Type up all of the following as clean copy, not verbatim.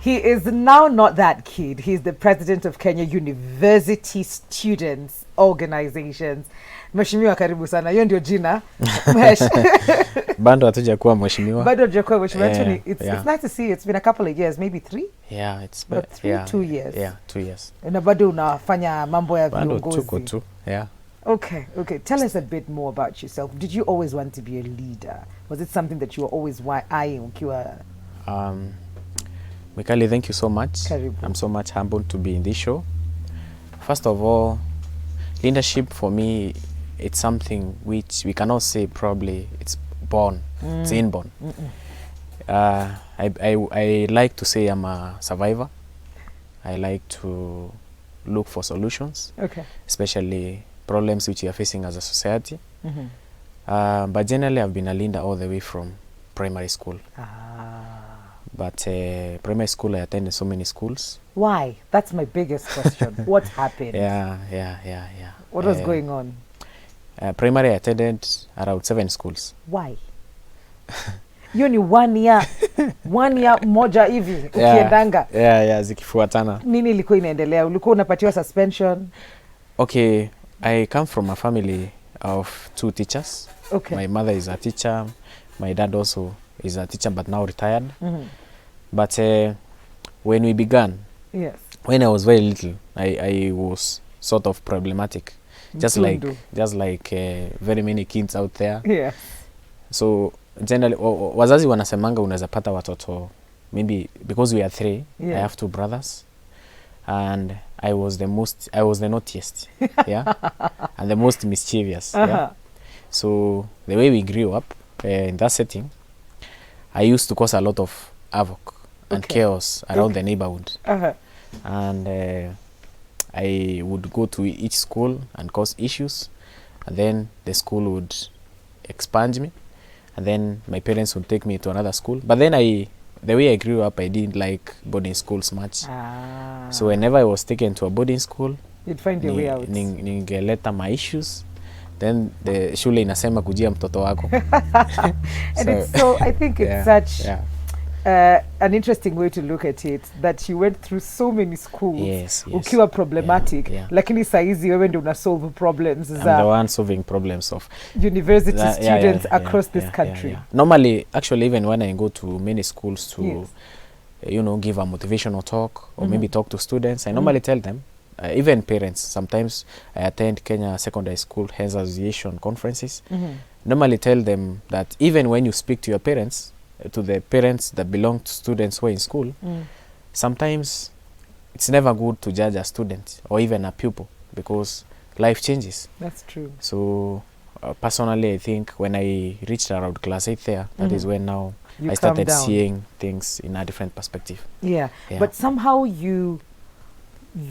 He is now not that kid. He's the president of Kenya University Students Organizations. Mheshimiwa, karibu sana. Hiyo ndio jina. Bado hatujakuwa mheshimiwa. Bado hatujakuwa mheshimiwa. It's nice to see you. It's been a couple of years, maybe 3. Yeah, it's but 2 years. Yeah, 2 years. Na bado unafanya mambo ya viongozi. Bado tuko. Yeah. Okay. Tell us a bit more about yourself. Did you always want to be a leader? Was it something that you were always eyeing ukiwa Mikali, thank you so much. Karibu. I'm so much humbled to be in this show. First of all, leadership for me, it's something which we cannot say probably it's born. It's inborn. I like to say I'm a survivor. I like to look for solutions, especially problems which we are facing as a society. But generally, I've been a leader all the way from primary school. But primary school, I attended so many schools. Why? That's my biggest question. What happened? Yeah. What was going on? Primary, I attended around 7 schools. Why? You ni 1 year moja hivi ukiendanga. Yeah, zikifuatana. Nini ilikuwa inaendelea? Ulikuwa unapatiwa suspension? Okay, I come from a family of 2 teachers. Okay. My mother is a teacher. My dad also is a teacher, but now retired. But when we began, when I was very little, I was sort of problematic, just like very many kids out there. Yeah. So generally, wazazi wanasemanga unaweza pata watoto, maybe because we are 3, I have 2 brothers, and I was the naughtiest, yeah, and the most mischievous. Yeah? So the way we grew up in that setting, I used to cause a lot of havoc and chaos around the neighborhood. And I would go to each school and cause issues, and then the school would expunge me, and then my parents would take me to another school. But then the way I grew up, I didn't like boarding schools much. So whenever I was taken to a boarding school, you'd find your way out. Ningeleta my issues. Then the shule inasema kujia mtoto wako. And so I think it's such an interesting way to look at it, that you went through so many schools ukiwa problematic, lakini saizi wewe ndio una solve problems. I'm the one solving problems of university students across this country. Normally, actually, even when I go to many schools to give a motivational talk or maybe talk to students, I normally tell them, even parents, sometimes I attend Kenya Secondary School Heads Association conferences. Normally tell them that even when you speak to your parents, to the parents that belong to students who are in school, sometimes it's never good to judge a student or even a pupil, because life changes. That's true. So personally, I think when I reached around class 8 there, that is when now I started seeing things in a different perspective. Yeah. But somehow you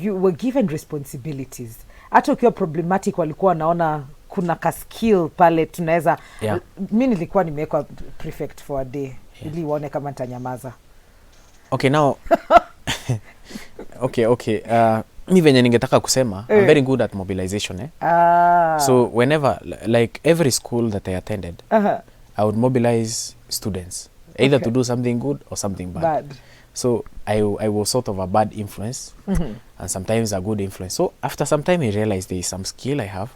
were given responsibilities. Hata ukiwa problematic walikuwa naona kuna ka skill pale tunaweza. Mimi nilikuwa nimewekwa prefect for a day ili uone kama nitanyamaza. Okay, now okay. Mimi venye ningetaka kusema, I'm very good at mobilization. So whenever, like every school that I attended, I would mobilize students, either to do something good or something bad. So I was sort of a bad influence, and sometimes a good influence. So after some time, I realized there is some skill I have.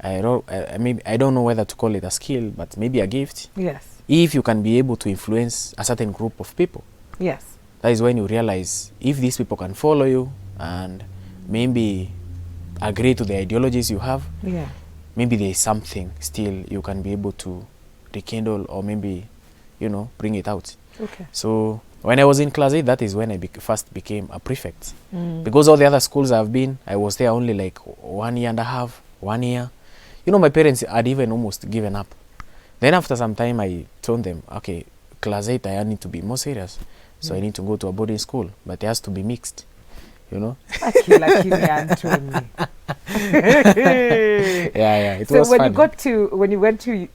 I don't know whether to call it a skill, but maybe a gift. Yes. If you can be able to influence a certain group of people. Yes. That is when you realize if these people can follow you and maybe agree to the ideologies you have, maybe there is something still you can be able to rekindle or maybe, bring it out. Okay. So when I was in class 8, that is when I first became a prefect. Because all the other schools I've been, I was there only like 1 year and a half, 1 year. My parents had even almost given up. Then after some time, I told them, okay, class 8, I need to be more serious. So I need to go to a boarding school, but it has to be mixed, Anthony. It was so when you went to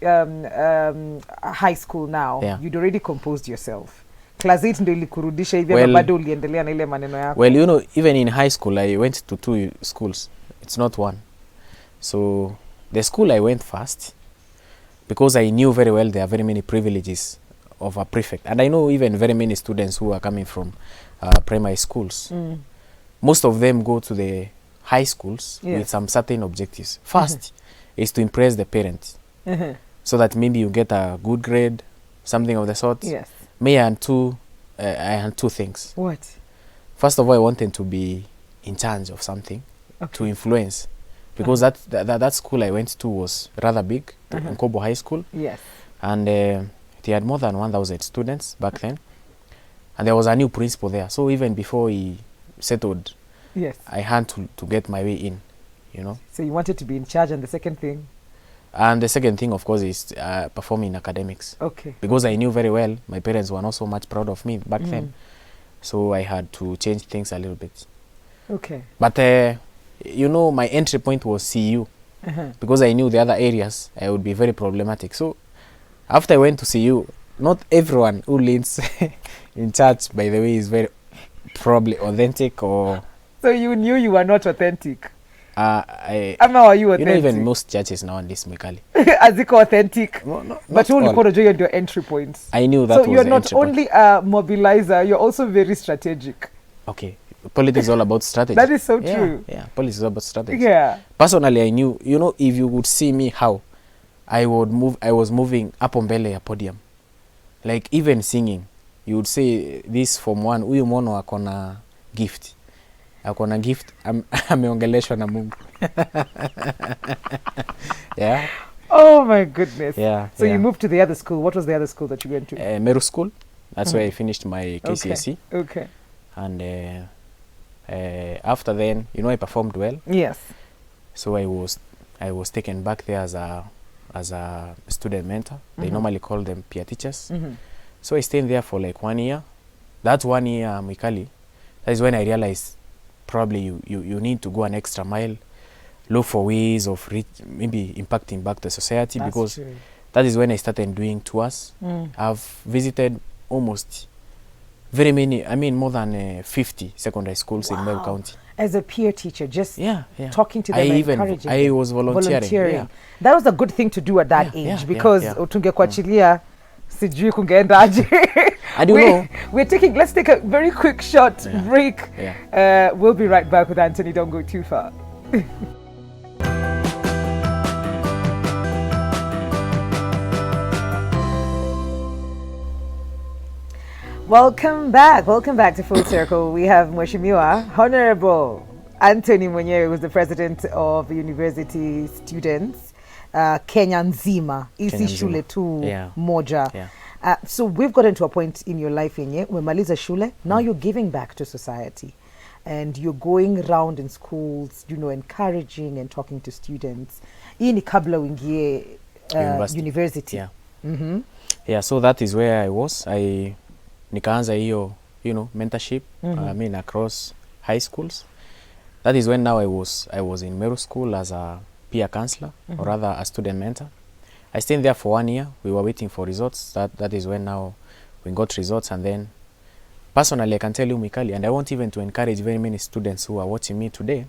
high school now, you'd already composed yourself. Class 8 ndio ilikurudisha hivi ama bado uliendelea na ile maneno yako? Well, even in high school, I went to 2 schools. It's not one. So the school I went first, because I knew very well there are very many privileges of a prefect. And I know even very many students who are coming from primary schools. Most of them go to the high schools with some certain objectives. First is to impress the parents, so that maybe you get a good grade, something of the sort. Yes. Me and I had two things. What? First of all, I wanted to be in charge of something, to influence, because that school I went to was rather big, Nkobo High School. Yes. And they had more than 1,000 students back then. And there was a new principal there. So even before he settled, yes, I had to get my way in, you know. So you wanted to be in charge, and the second thing? And the second thing, of course, is performing academics. Okay. Because I knew very well my parents were not so much proud of me back then. So I had to change things a little bit. Okay. But, you know, my entry point was CU. Because I knew the other areas, I would be very problematic. So after I went to CU, not everyone who leads in church, by the way, is very probably authentic or... So you knew you were not authentic? Are you authentic? You know, even most churches nowadays, Mikali. As it authentic? No, but only put your entry points. I knew that was the So you're not only a mobilizer, you're also very strategic. Okay. Politics is all about strategy. That is so true. Yeah, politics is all about strategy. Yeah. Personally, I knew, you know, if you would see me how I was moving up on Bele a podium. Like even singing, you would say this from one, huyu mono akona gift. Akona gift, ameongeleshwa na Mungu. Yeah. Oh my goodness. Yeah. So you moved to the other school. What was the other school that you went to? Meru School. That's where I finished my KCSE. Okay. And after then, you know, I performed well. Yes. So I was taken back there as a student mentor. They normally call them peer teachers. So I stayed there for like 1 year. That 1 year, Mikali, that is when I realized probably you need to go an extra mile, look for ways of maybe impacting back the society. That's because true. That is when I started doing tours. I've visited almost very many, I mean more than 50 secondary schools in Meru County. As a peer teacher, just talking to them and encouraging them. I was volunteering. Yeah. That was a good thing to do at that age because tungekuachilia sijui kungeenda aje. I don't know. Let's take a very quick short break. We'll be right back with Anthony. Don't go too far. Welcome back to Full Circle. We have Mheshimiwa Honorable AnthonyManyara, who is the president of the University Students Kenya nzima, isi shule tu moja. So we've gotten to a point in your life yenye umemaliza shule, now you're giving back to society and you're going around in schools, you know, encouraging and talking to students. Hii ni kabla uingie university. Yeah, so that is where I was. Nikaanza hiyo, you know, mentorship, I mean across high schools. That is when now I was in Meru School as a peer counselor, or rather a student mentor. I stayed there for 1 year. We were waiting for results. That is when now we got results. And then personally, I can tell you, Mikali, and I want even to encourage very many students who are watching me today,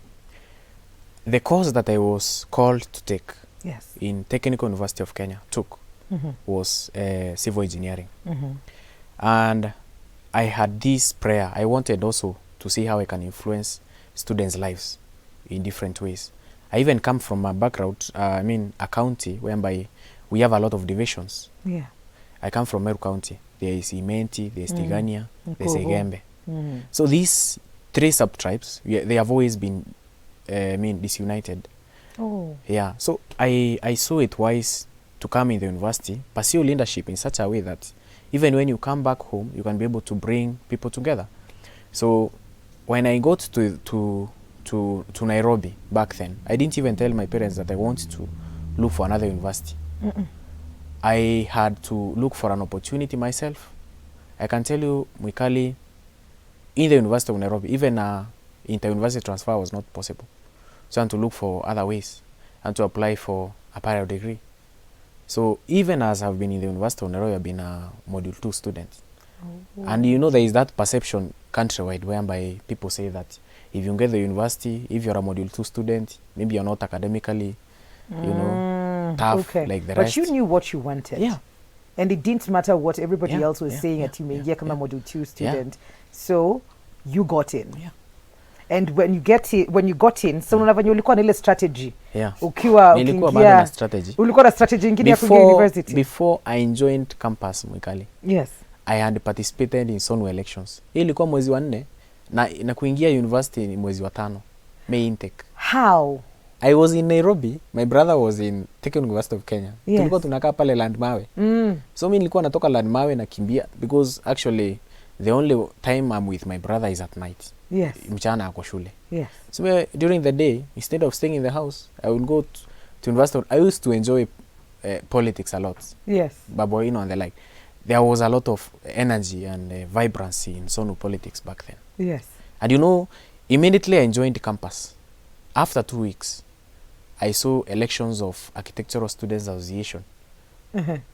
the course that I was called to take in Technical University of Kenya was civil engineering. And I had this prayer. I wanted also to see how I can influence students' lives in different ways. I even come from a background, I mean a county whereby we have a lot of divisions. Yeah. I come from Meru County. There is Imenti, there is Tigania, there is Egembe. So these 3 sub-tribes, they have always been disunited. Oh. Yeah. So I saw it wise to come in the university, pursue leadership in such a way that even when you come back home, you can be able to bring people together. So when I got to Nairobi back then, I didn't even tell my parents that I wanted to look for another university. I had to look for an opportunity myself. I can tell you, Mwikali, in the University of Nairobi, even inter-university transfer was not possible. So I had to look for other ways and to apply for a parallel degree. So even as I've been in the University of Nairobi, I've been a Module 2 student. And you know, there is that perception countrywide whereby people say that if you get the university, if you're a Module 2 student, maybe you're not academically, you know, tough like the rest. But you knew what you wanted. Yeah. And it didn't matter what everybody Yeah, else was yeah, saying yeah, at umeingia yeah, kama yeah. module 2 student. So you got in. Yeah. And when you got in, so unavanya ulikuwa na ile strategy. Yeah. Ukiwa Nilikuwa bado na ukiingia strategy. ulikuwa na strategy ingine ya kuingia university. Before I joined campus Mwikali. Yes. I had participated in SONU elections. Hii ilikuwa mwezi wa 4 na kuingia university ni mwezi wa 5. May intake. How? I was in Nairobi. My brother was in Technical University of Kenya. Yes. Tulikuwa tunakaa pale Landmawe. So mimi nilikuwa natoka Landmawe na kimbia because actually the only time I'm with my brother is at night. Yes. Mchana ako shule. Yes. So during the day, instead of staying in the house, I would go to university. I used to enjoy politics a lot. Yes. Baboino and the like. There was a lot of energy and vibrancy in SONU politics back then. Yes. And you know, immediately I joined campus. After 2 weeks, I saw elections of Architectural Students Association.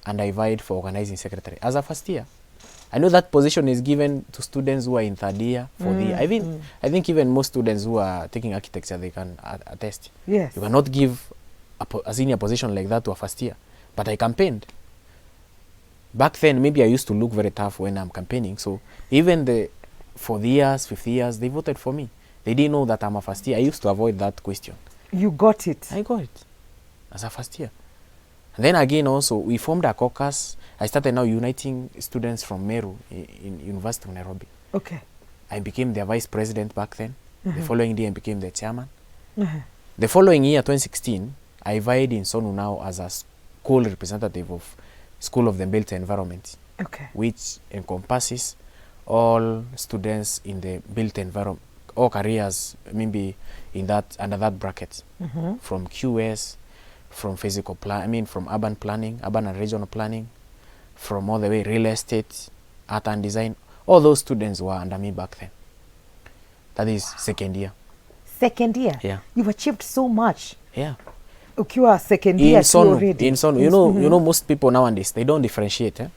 And I vied for organizing secretary as a first year. I know that position is given to students who are in third year, fourth year. I think even most students who are taking architecture, they can attest. Yes. You cannot give a senior position like that to a first year. But I campaigned. Back then, maybe I used to look very tough when I'm campaigning. So even the fourth years, fifth years, they voted for me. They didn't know that I'm a first year. I used to avoid that question. You got it. I got it as a first year. And then again also, we formed a caucus. I started now uniting students from Meru in University of Nairobi. Okay. I became their vice president back then. The following day, I became their chairman. The following year, 2016, I vied in SONU now as a school representative of School of the Built Environment, Okay. which encompasses all students in the built environment, all careers, maybe in that under that bracket, from QS, from physical plan, from urban planning, urban and regional planning, from all the way real estate, art and design. All those students were under me back then. That is second year. Second year? Yeah. You've achieved so much. Yeah. Ukiwa second year In SONU, already. in SONU, you know, most people nowadays, they don't differentiate.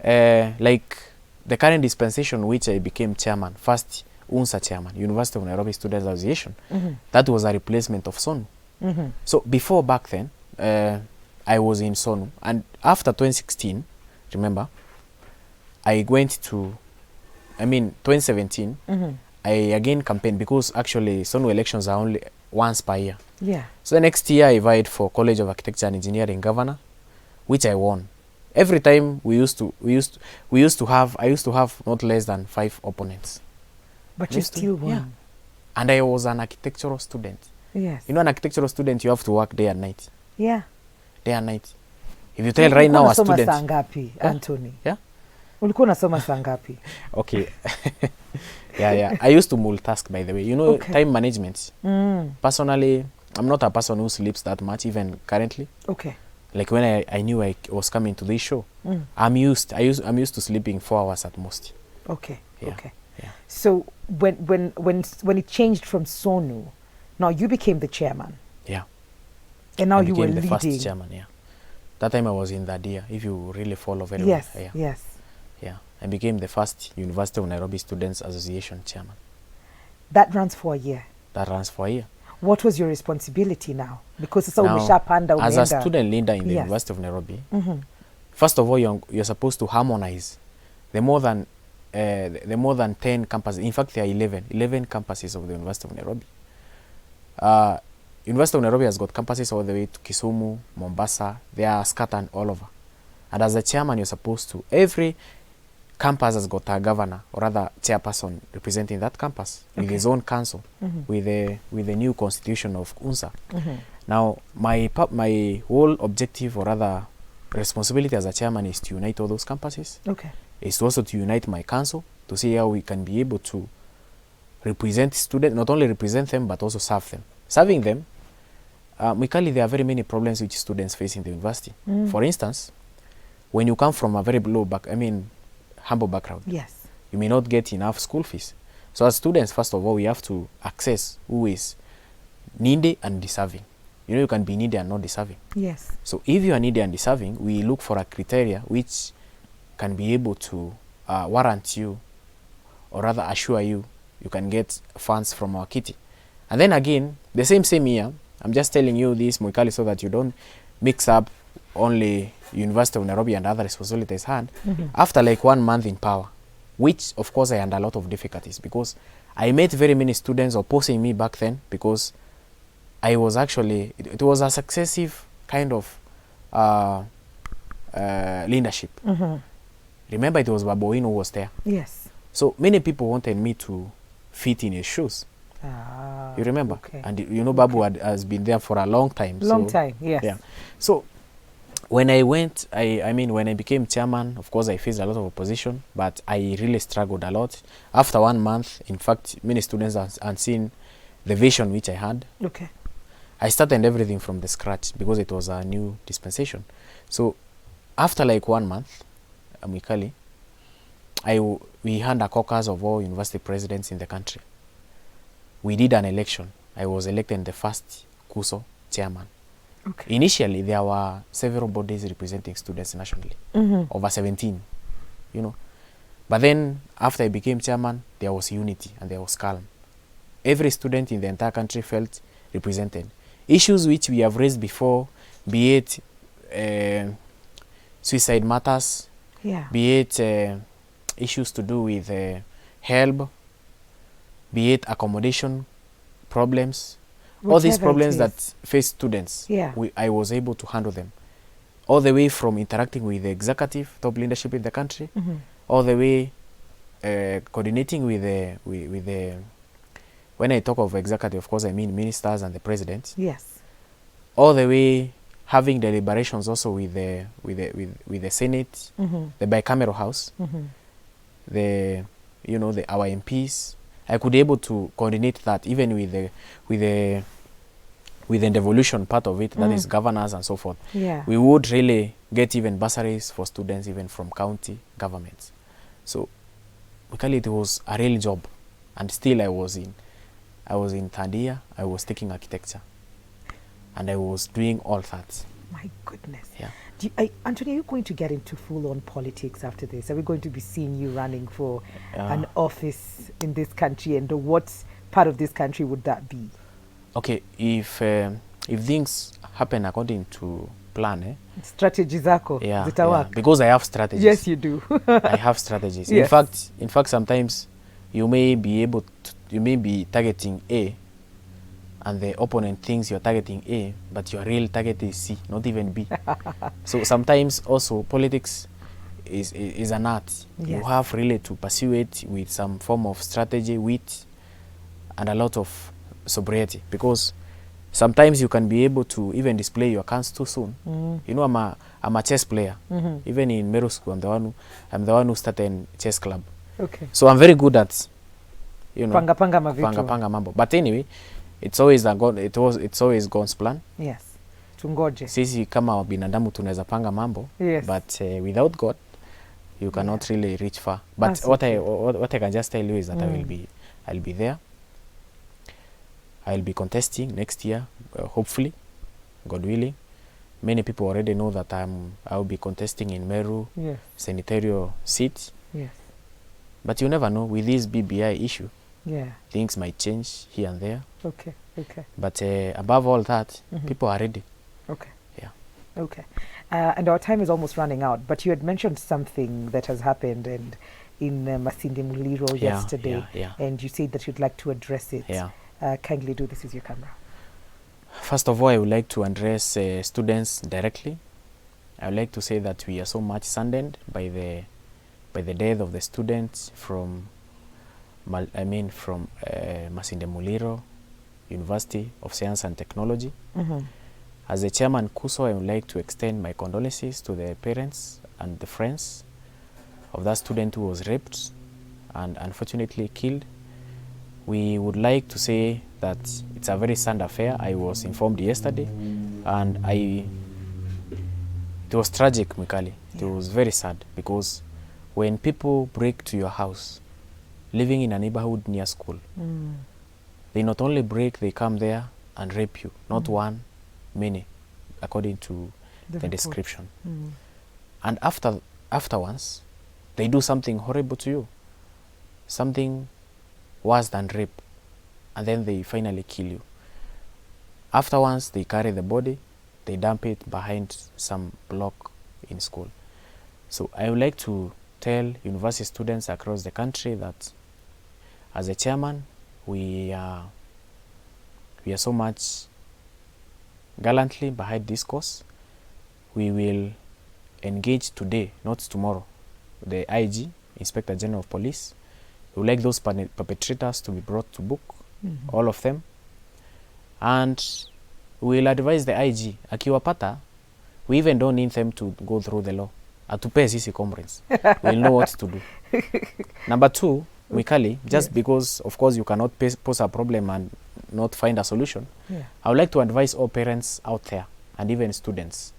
Like the current dispensation, which I became chairman, first UNSA chairman, University of Nairobi Students Association, that was a replacement of SONU. So before back then, I was in SONU, and after 2016, remember, I went to, 2017, I again campaigned because actually SONU elections are only once per year. Yeah. So the next year I vied for College of Architecture and Engineering governor, which I won. Every time I used to have not less than 5 opponents. But you still won. Yeah. And I was an architectural student. Yes. You know, an architectural student, you have to work day and night. Yeah. Day and night. If you tell right now a Ulikuwa unasoma student. saa ngapi, Anthony? Yeah. Ulikuwa unasoma saa ngapi? Okay. Yeah. I used to multitask, by the way. You know, Okay. time management. Personally, I'm not a person who sleeps that much, even currently. Okay. Like when I knew I was coming to this show, I'm used to sleeping 4 hours at most. Okay. Yeah. Okay. Yeah. So when it changed from SONU, now you became the chairman. Yeah. And now I you were became the leading. first chairman, yeah. That time I was in that year, if you really follow very Yes. well. Yeah. Yes. Yeah. I became the first University of Nairobi Students Association chairman. That runs for a year. That runs for a year. What was your responsibility now? Because sasa Now, umeshapanda as a umeenda. student leader in the Yes. University of Nairobi, first of all, you're supposed to harmonize the more than 10 campuses. In fact, there are 11 campuses of the University of Nairobi. University of Nairobi has got campuses all the way to Kisumu, Mombasa. They are scattered all over. And as a chairman, you're supposed to, every campus has got a governor, or rather chairperson representing that campus with his own council, with the new constitution of UNSA. Now, my whole objective, or rather responsibility as a chairman, is to unite all those campuses. Okay. Is also to unite my council to see how we can be able to represent students, not only represent them, but also serve them. Serving them, Mikali, there are very many problems which students face in the university. For instance, when you come from a very humble background, Yes. you may not get enough school fees. So as students, first of all, we have to access who is needy and deserving. You know, you can be needy and not deserving. Yes. So if you are needy and deserving, we look for a criteria which can be able to warrant you, or rather assure you, you can get funds from our kitty. And then again, the same year, I'm just telling you this, Moikali, so that you don't mix up only University of Nairobi and other responsibilities had, after like 1 month in power, which of course I had a lot of difficulties because I met very many students opposing me back then because I was actually, it was a successive kind of leadership. Remember, it was Baboino who was there. Yes. So many people wanted me to fit in his shoes. You remember? Okay. And you know, Babu has been there for a long time. Long time, yes. Yeah. So when I went, I mean, when I became chairman, of course, I faced a lot of opposition, but I really struggled a lot. After 1 month, in fact, many students had seen the vision which I had. Okay. I started everything from the scratch because it was a new dispensation. So after like 1 month, amically, we had a caucus of all university presidents in the country. We did an election. I was elected the first KUSO chairman. Okay. Initially, there were several bodies representing students nationally, over 17, you know. But then, after I became chairman, there was unity and there was calm. Every student in the entire country felt represented. Issues which we have raised before, be it suicide matters, be it issues to do with help, be it accommodation problems, all these problems that face students, I was able to handle them. All the way from interacting with the executive, top leadership in the country, all the way coordinating with the, when I talk of executive, of course I mean ministers and the president. Yes. All the way having deliberations also with the Senate, the bicameral house, the, you know, our MPs. I could be able to coordinate that even with the devolution part of it, that is governors and so forth. Yeah. We would really get even bursaries for students even from county governments. So because it was a real job, and still I was in third year. I was taking architecture, and I was doing all that. My goodness. Yeah. Anthony, are you going to get into full-on politics after this? Are we going to be seeing you running for an office in this country, and what part of this country would that be? Okay, if things happen according to plan, strategy zako zitawaka. Because I have strategies. Yes, you do. I have strategies. Yes. In fact, sometimes you may be targeting A, and the opponent thinks you're targeting A, but your real target is C, not even B. So sometimes also politics is an art. Yes. You have really to pursue it with some form of strategy, wit, and a lot of sobriety, because sometimes you can be able to even display your cards too soon. You know, I'm a chess player. Even in middle school, I'm the one who started chess club. Okay. So I'm very good at, you know, panga mambo. But anyway, it's always God's plan. Yes. Tungoje. Sisi kama binadamu tunaweza panga mambo. Yes. But without God, you cannot really reach far. But what I can just tell you is that I'll be there. I'll be contesting next year, hopefully, God willing. Many people already know that I'll be contesting in Meru, senatorial seat. Yes. But you never know, with this BBI issue, things might change here and there. Okay, okay. But above all that, people are ready. Okay. Yeah. Okay. And our time is almost running out, but you had mentioned something that has happened in Masinde Muliro yesterday, and you said that you'd like to address it. Yeah. Kindly do this with your camera. First of all, I would like to address students directly. I would like to say that we are so much saddened by the death of the students from Masinde Muliro University of Science and Technology. As the chairman KUSO, I would like to extend my condolences to the parents and the friends of that student who was raped and unfortunately killed. We would like to say that it's a very sad affair. I was informed yesterday, and it was tragic, Mikali. It was very sad, because when people break to your house, living in a neighborhood near school, they not only break, they come there and rape you. Not one, many, according to the description. And afterwards, they do something horrible to you, something worse than rape, and then they finally kill you. Afterwards, they carry the body, they dump it behind some block in school. So I would like to tell university students across the country that as a chairman, we are so much gallantly behind this cause. We will engage today, not tomorrow, the IG, Inspector General of Police. We would like those perpetrators to be brought to book, all of them. And we will advise the IG, akiwapata, we even don't need them to go through the law. Atupe sisi comrades. We'll know what to do. Number two, Mikali, just because, of course, you cannot pose a problem and not find a solution, I would like to advise all parents out there and even students,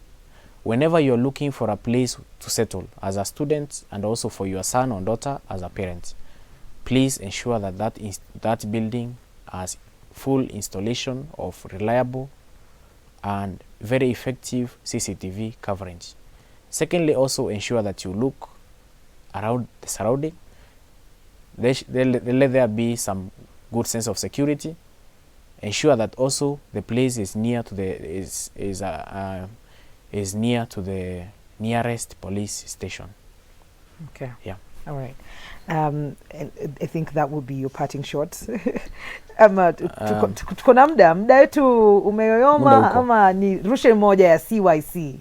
whenever you're looking for a place to settle as a student and also for your son or daughter as a parent, please ensure that that building has full installation of reliable and very effective CCTV coverage. Secondly, also ensure that you look around the surrounding. Let there be some good sense of security. Ensure that also the place is near to the nearest police station. Okay. Yeah. All right. And I think that would be your parting shots. Tuko na muda wetu umeyoyoma, ama ni rushe moja ya CYC?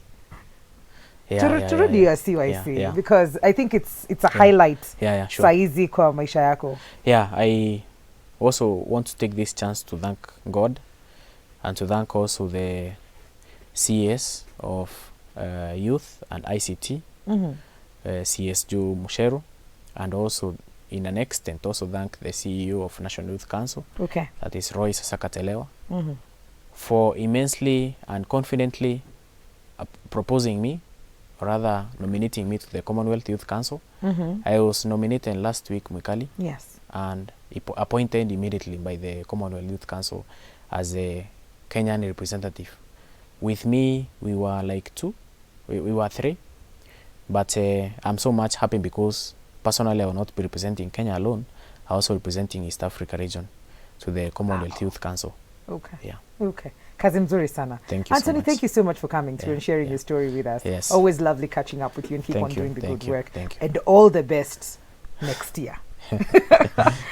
Turudi ya CYC because I think it's a highlight sure. Saizi kwa maisha yako. Yeah, I also want to take this chance to thank God and to thank also the CS of Youth and ICT, CS Joe Musheru, and also in an extent also thank the CEO of National Youth Council, that is Roy Sasakatelewa, for immensely and confidently proposing me, or rather nominating me to the Commonwealth Youth Council. I was nominated last week, Mikali. Yes. And appointed immediately by the Commonwealth Youth Council as a Kenyan representative. With me, we were like two. We were three. But I'm so much happy because personally I will not be representing Kenya alone. I also representing East Africa region to the Commonwealth Youth Council. Okay. Yeah. Okay. Kazi mzuri sana. Thank you Anthony, so much. thank you so much for coming through and sharing your story with us. Yes. Always lovely catching up with you and keep thank on doing the good work. Thank you. And all the best next year.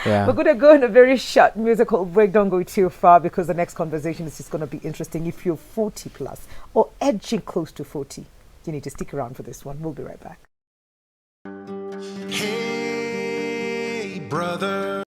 Yeah. We're going to go on a very short musical break. Don't go too far because the next conversation is just going to be interesting. If you're 40 plus or edging close to 40, you need to stick around for this one. We'll be right back. Hey, brother.